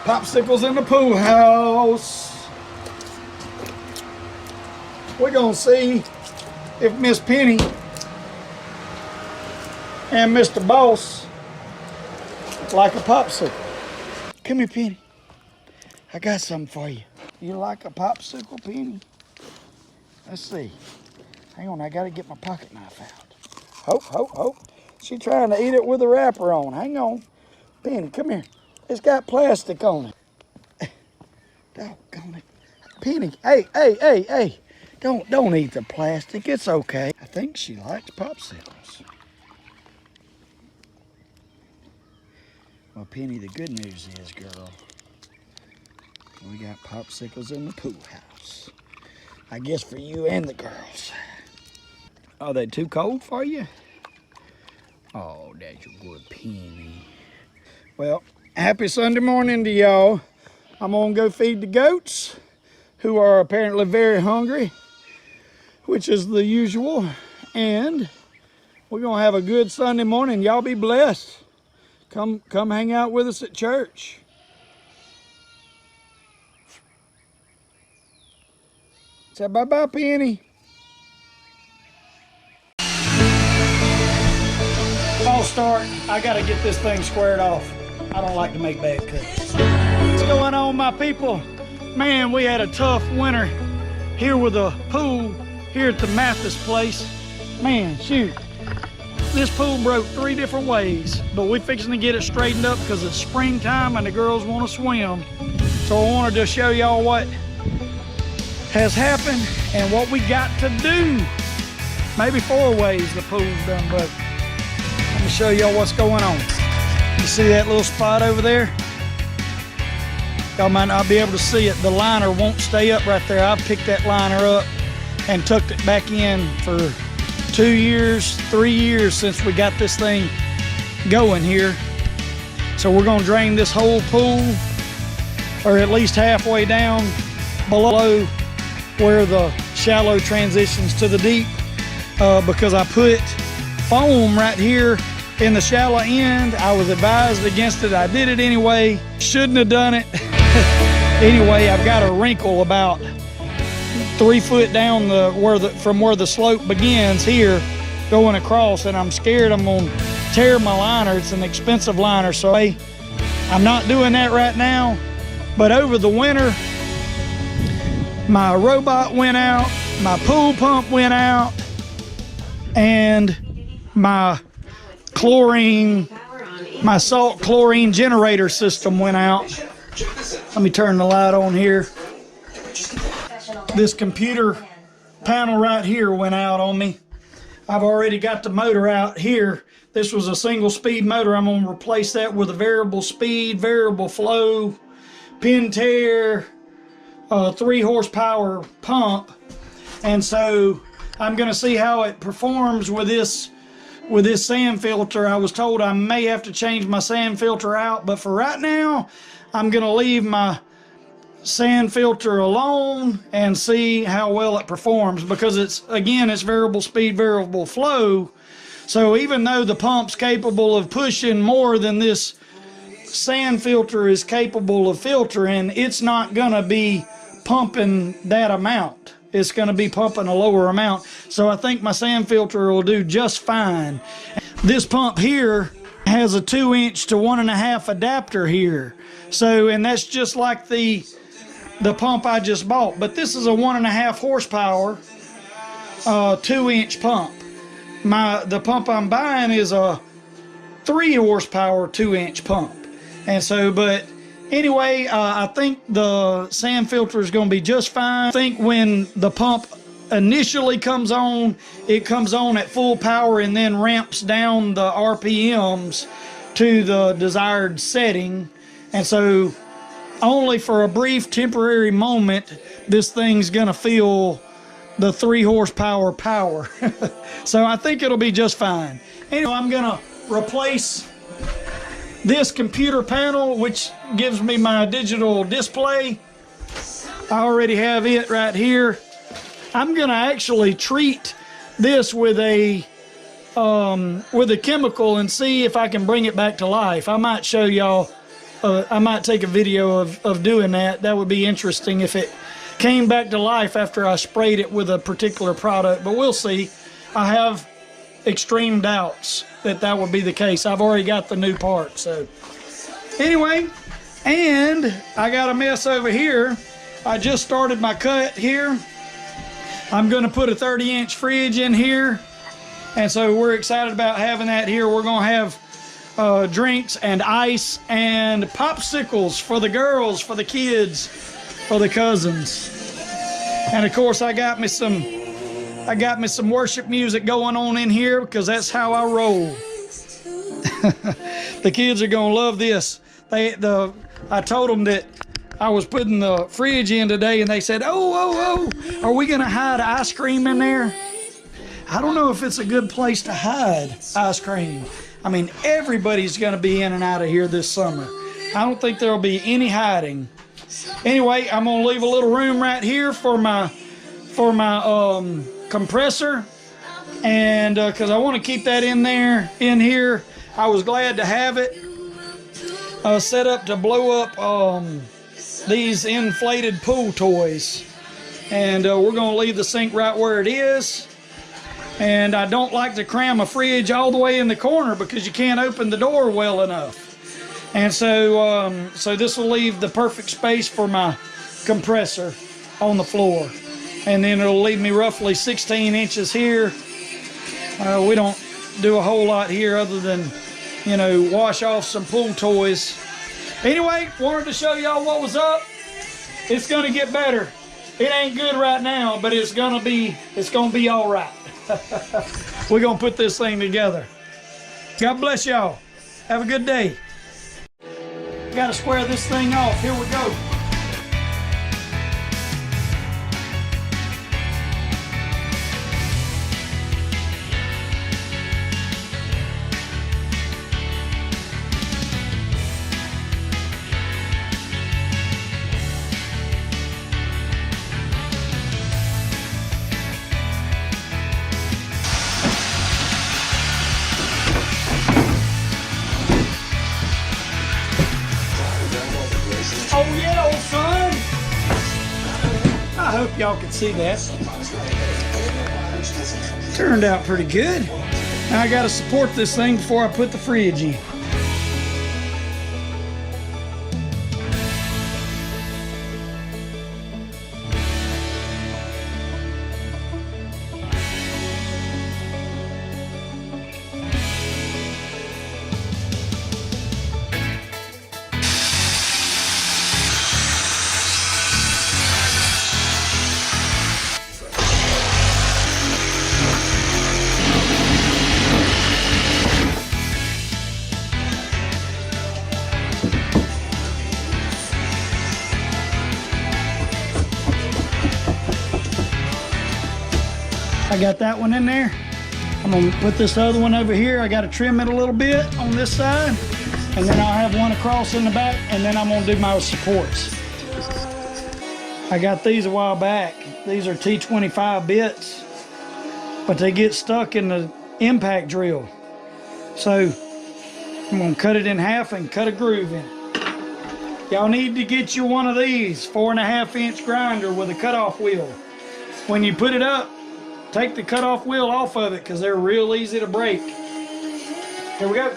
Popsicles in the pool house. We're gonna see if Miss Penny and Mr. Boss like a popsicle. Come here, Penny. I got something for you. You like a popsicle, Penny? Let's see. Hang on, I gotta get my pocket knife out. Ho. She's trying to eat it with a wrapper on. Hang on. Penny, come here. It's got plastic on it. Doggone it. Penny, hey. Don't eat the plastic. It's okay. I think she likes popsicles. Well, Penny, the good news is, girl, we got popsicles in the pool house. I guess for you and the girls. Are they too cold for you? Oh, that's a good Penny. Well, happy Sunday morning to y'all. I'm gonna go feed the goats, who are apparently very hungry, which is the usual. And we're gonna have a good Sunday morning. Y'all be blessed. Come hang out with us at church. Say bye-bye, Penny. False start. I gotta get this thing squared off. I don't like to make bad cuts. What's going on, my people? Man, we had a tough winter here with a pool here at the Mathis place. Man, shoot. This pool broke 3 different ways, but we're fixing to get it straightened up because it's springtime and the girls want to swim. So I wanted to show y'all what has happened and what we got to do. Maybe 4 ways the pool's done broke. Let me show y'all what's going on. You see that little spot over there? Y'all might not be able to see it. The liner won't stay up right there. I've picked that liner up and tucked it back in for 2 years, 3 years since we got this thing going here. So we're gonna drain this whole pool, or at least halfway down below where the shallow transitions to the deep, because I put foam right here in the shallow end. I was advised against it. I did it anyway. Shouldn't have done it. Anyway, I've got a wrinkle about 3 foot down from where the slope begins here, going across, and I'm scared I'm gonna tear my liner. It's an expensive liner, so I'm not doing that right now. But over the winter, my robot went out, my pool pump went out, and my salt chlorine generator system went out. Let me turn the light on here. This computer panel right here went out on me. I've already got the motor out here. This was a single speed motor. I'm gonna replace that with a variable speed, variable flow, Pentair, 3 horsepower pump. And so I'm gonna see how it performs with this sand filter. I was told I may have to change my sand filter out, but for right now, I'm gonna leave my sand filter alone and see how well it performs, because it's variable speed, variable flow. So even though the pump's capable of pushing more than this sand filter is capable of filtering, it's not gonna be pumping that amount. It's gonna be pumping a lower amount. So I think my sand filter will do just fine. This pump here has a 2" to 1.5" adapter here. So, and that's just like the pump I just bought, but this is a 1.5 horsepower 2" pump. The pump I'm buying is a 3 horsepower 2" pump. And so, but anyway, I think the sand filter is going to be just fine. I think when the pump initially comes on, it comes on at full power and then ramps down the RPMs to the desired setting. And so only for a brief temporary moment, this thing's gonna feel the 3 horsepower power. So I think it'll be just fine. Anyway, I'm gonna replace this computer panel, which gives me my digital display. I already have it right here. I'm gonna actually treat this with a chemical and see if I can bring it back to life. I might show y'all I might take a video of doing that. That would be interesting if it came back to life after I sprayed it with a particular product, but we'll see. I have extreme doubts that that would be the case. I've already got the new part. So anyway, and I got a mess over here. I just started my cut here. I'm going to put a 30-inch fridge in here, and so we're excited about having that here. We're going to have drinks and ice and popsicles for the girls, for the kids, for the cousins. And of course I got me some worship music going on in here because that's how I roll. The kids are going to love this. I told them that I was putting the fridge in today, and they said, oh, are we going to hide ice cream in there? I don't know if it's a good place to hide ice cream. I mean, everybody's going to be in and out of here this summer. I don't think there'll be any hiding. Anyway, I'm going to leave a little room right here for my compressor, and because I want to keep that in here. I was glad to have it set up to blow up these inflated pool toys, and we're going to leave the sink right where it is. And I don't like to cram a fridge all the way in the corner because you can't open the door well enough. And so this will leave the perfect space for my compressor on the floor. And then it'll leave me roughly 16 inches here. We don't do a whole lot here other than, you know, wash off some pool toys. Anyway, wanted to show y'all what was up. It's gonna get better. It ain't good right now, but it's gonna be all right. We're gonna put this thing together. God bless y'all. Have a good day. Gotta square this thing off. Here we go. Oh yeah, old son! I hope y'all can see that. Turned out pretty good. Now I gotta support this thing before I put the fridge in. I got that one in there. I'm gonna put this other one over here. I gotta trim it a little bit on this side, and then I'll have one across in the back, and then I'm gonna do my supports. I got these a while back. These are T25 bits, but they get stuck in the impact drill. So I'm gonna cut it in half and cut a groove in. Y'all need to get you one of these 4.5-inch grinder with a cutoff wheel. When you put it up, take the cutoff wheel off of it because they're real easy to break. Here we go.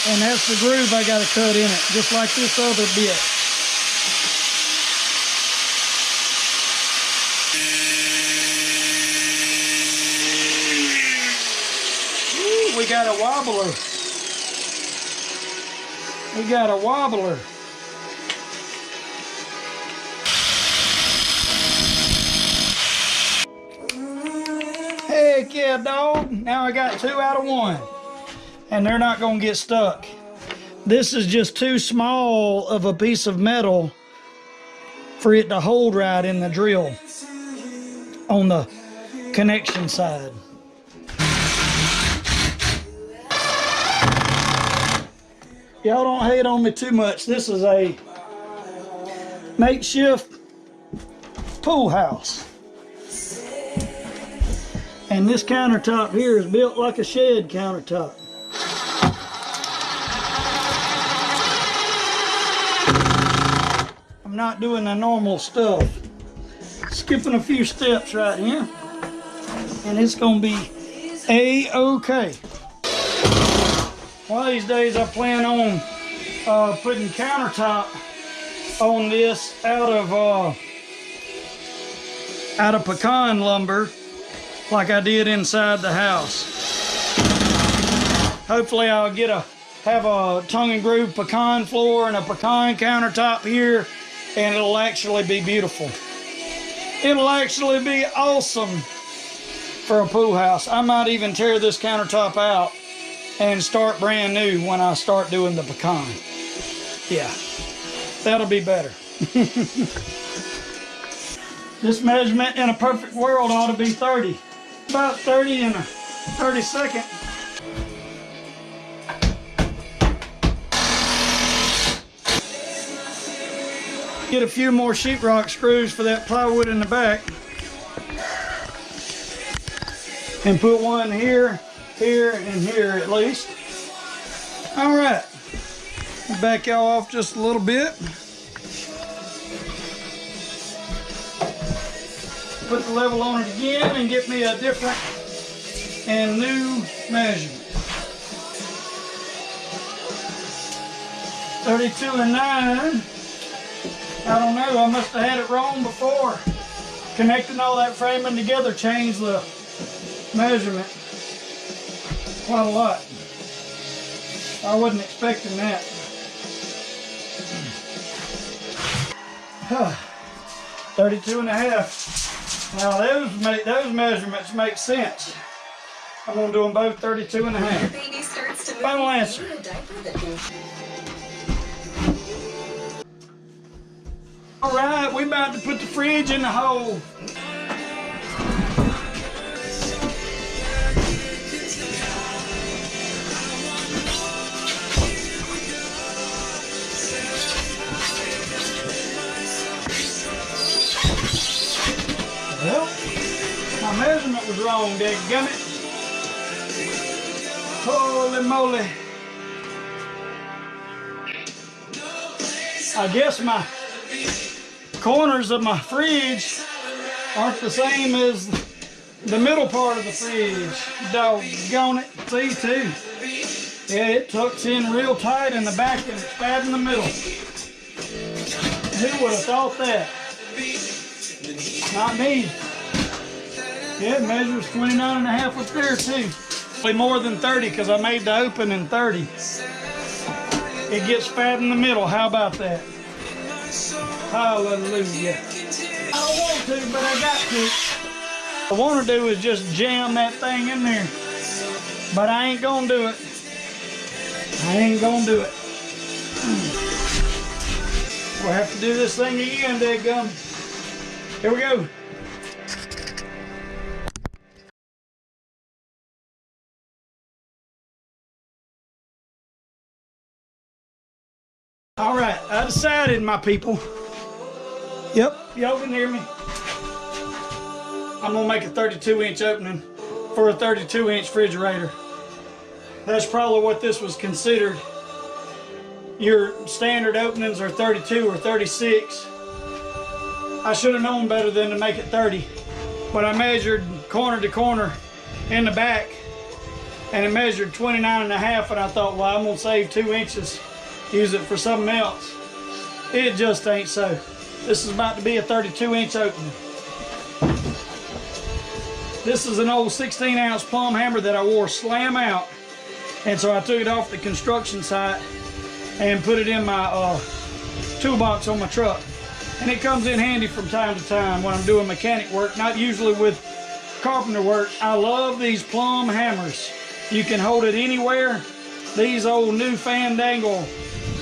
And that's the groove I got to cut in it, just like this other bit. We got a wobbler. We got a wobbler. Heck yeah, dog. Now I got 2 out of 1. And they're not gonna get stuck. This is just too small of a piece of metal for it to hold right in the drill on the connection side. Y'all don't hate on me too much. This is a makeshift pool house. And this countertop here is built like a shed countertop. I'm not doing the normal stuff. Skipping a few steps right here. And it's gonna be A-okay. One of these days I plan on putting countertop on this out of pecan lumber like I did inside the house. Hopefully I'll have a tongue and groove pecan floor and a pecan countertop here, and it'll actually be beautiful. It'll actually be awesome for a pool house. I might even tear this countertop out and start brand new when I start doing the pecan. Yeah, that'll be better. This measurement in a perfect world ought to be 30. About 30 and a 32nd. Get a few more sheetrock screws for that plywood in the back. And put one here, here, and here at least. All right. Back y'all off just a little bit. Put the level on it again and get me a different and new measurement. 32 and 9. I don't know, I must have had it wrong before. Connecting all that framing together changed the measurement quite a lot. I wasn't expecting that. 32 and a half. Now those measurements make sense. I'm gonna do them both 32 and a half. Final answer. All right, we about to put the fridge in the hole. Well, my measurement was wrong, dadgummit. Holy moly. I guess my corners of my fridge aren't the same as the middle part of the fridge. Doggone it. See, too. Yeah, it tucks in real tight in the back and it's fat in the middle. Who would have thought that? Not me. Yeah, it measures 29 and a half up there too. More than 30 because I made the opening 30. It gets fat in the middle. How about that? Hallelujah. I don't want to, but I got to. What I want to do is just jam that thing in there. But I ain't gonna do it. I ain't gonna do it. We'll have to do this thing again, dadgum. Here we go. All right, I decided, my people. Yep, y'all can hear me. I'm gonna make a 32-inch opening for a 32-inch refrigerator. That's probably what this was considered. Your standard openings are 32 or 36. I should have known better than to make it 30. But I measured corner to corner in the back, and it measured 29 and a half, and I thought, well, I'm gonna save 2 inches, use it for something else. It just ain't so. This is about to be a 32-inch opening. This is an old 16-ounce Plumb hammer that I wore slam out, and so I took it off the construction site and put it in my toolbox on my truck. And it comes in handy from time to time when I'm doing mechanic work, not usually with carpenter work. I love these Plumb hammers. You can hold it anywhere. These old new fandangle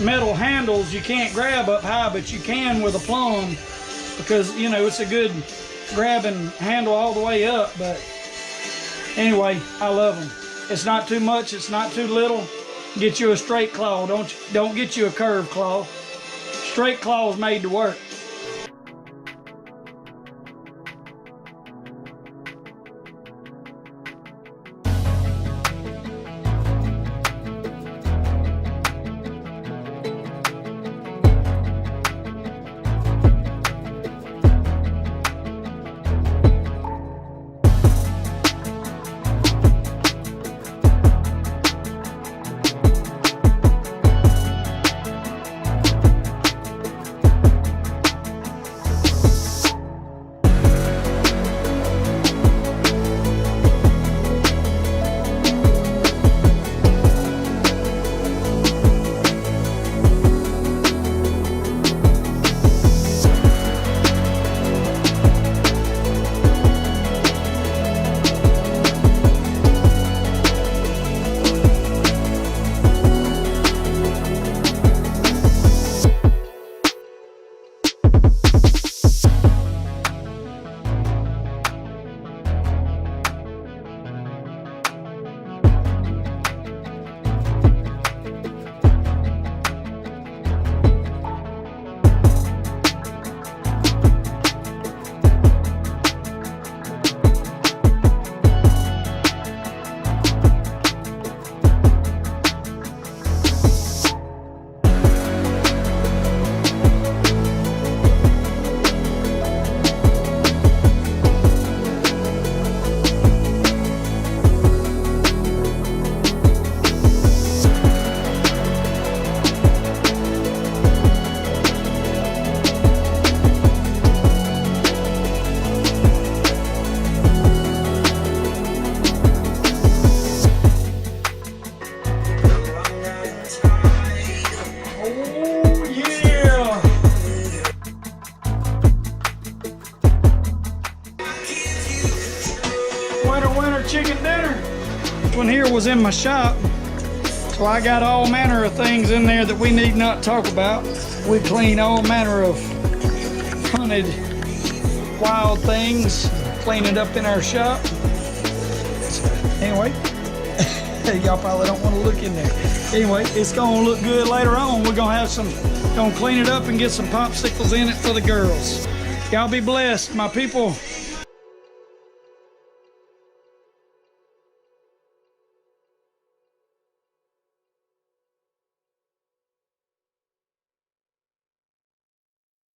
metal handles you can't grab up high, but you can with a Plumb because, you know, it's a good grabbing handle all the way up. But anyway, I love them. It's not too much, it's not too little. Get you a straight claw. Don't get you a curved claw. Straight claw is made to work. Chicken dinner. This one here was in my shop, so I got all manner of things in there that we need not talk about. We clean all manner of hunted wild things, clean it up in our shop. Anyway, y'all probably don't want to look in there. Anyway, it's gonna look good later on. We're gonna clean it up and get some popsicles in it for the girls. Y'all be blessed, my people.